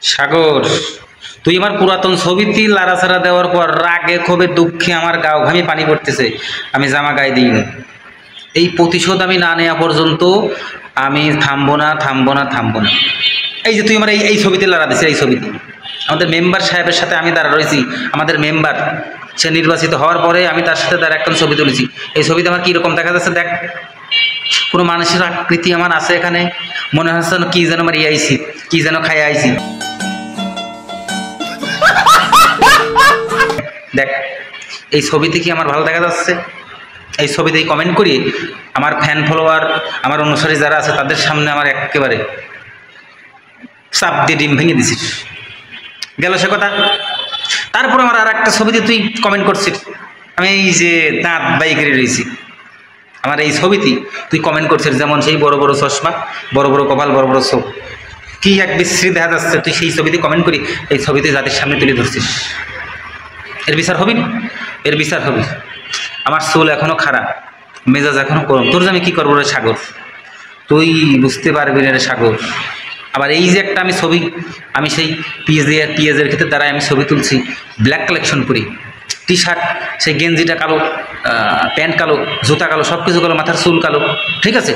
সাগর, তুই আমার পুরাতন ছবিতে লাড়াছাড়া দেওয়ার পর রাগে ক্ষোভে দুঃখে আমার গাও ঘামে পানি পড়তেছে, আমি জামা গায়ে দিই। এই প্রতিশোধ আমি না নেওয়া পর্যন্ত আমি থামবো না, থামবো না, থামবো না। এই যে তুই আমার এই ছবিতে লাড়া দিছিস, এই ছবিতে আমাদের মেম্বার সাহেবের সাথে আমি দাঁড়া রয়েছি, আমাদের মেম্বার সে নির্বাচিত হওয়ার পরে আমি তার সাথে তার একটা ছবি তুলেছি। এই ছবিতে আমার কীরকম দেখা যাচ্ছে দেখ, কোনো মানুষের আকৃতি আমার আছে এখানে, মনে হচ্ছে কি যেন আমার আইছি, কি যেন খাই আইছি। দেখ এই ছবিতে কি আমার ভালো দেখা যাচ্ছে? এই ছবিতেই কমেন্ট করি আমার ফ্যান ফলোয়ার, আমার অনুসারী যারা আছে তাদের সামনে আমার একেবারে চাপ দিয়ে ডিম ভেঙে দিছিস, গেল সে কথা। তারপর আমার আর একটা ছবিতে তুই কমেন্ট করছিস, আমি এই যে দাঁত বাইকে রয়েছি, আমার এই ছবিতে তুই কমেন্ট করছিস যেমন সেই বড় বড় চশমা, বড় বড় কপাল, বড় বড় চোখ, কি এক বিশ্রী দেখা যাচ্ছে। তুই সেই ছবিতে কমেন্ট করি এই ছবিতে জাতির সামনে তুলে ধরছিস। এর বিচার হবি, এর বিচার হবি। আমার চুল এখনো খারাপ, মেজাজ এখনো গরম, তোর যে আমি কী করবো রে সাগর, তুই বুঝতে পারবি না রে সাগর। আবার এই যে একটা আমি ছবি, আমি সেই পিএজের ক্ষেত্রে দ্বারাই আমি ছবি তুলছি, ব্ল্যাক কালেকশন করি, টি শার্ট, সেই গেঞ্জিটা কালো, প্যান্ট কালো, জুতা কালো, সব কিছু কালো, মাথার চুল কালো, ঠিক আছে।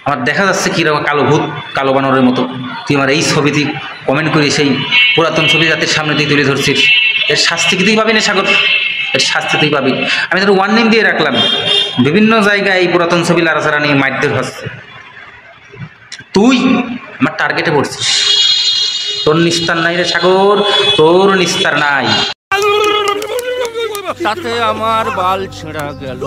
আমার দেখা যাচ্ছে কীরকম কালো ভূত, কালো বানরের মতো। তুই আমার এই ছবিতে কমেন্ট করি সেই পুরাতন ছবি জাতির সামনে তুই তুলে ধরছিস, এর শাস্তি কি তুই পাবি না সাগর? এর শাস্তি তুই পাবি। আমি তোর ওয়ার্নিং দিয়ে রাখলাম, বিভিন্ন জায়গায় এই পুরাতন ছবি লাড়াছাড়া নিয়ে মারধর হচ্ছে, তুই আমার টার্গেটে পড়ছিস। তোর নিস্তার নাই রে সাগর, তোর নিস্তার নাই। তাতে আমার বাল ছেঁড়া গেল।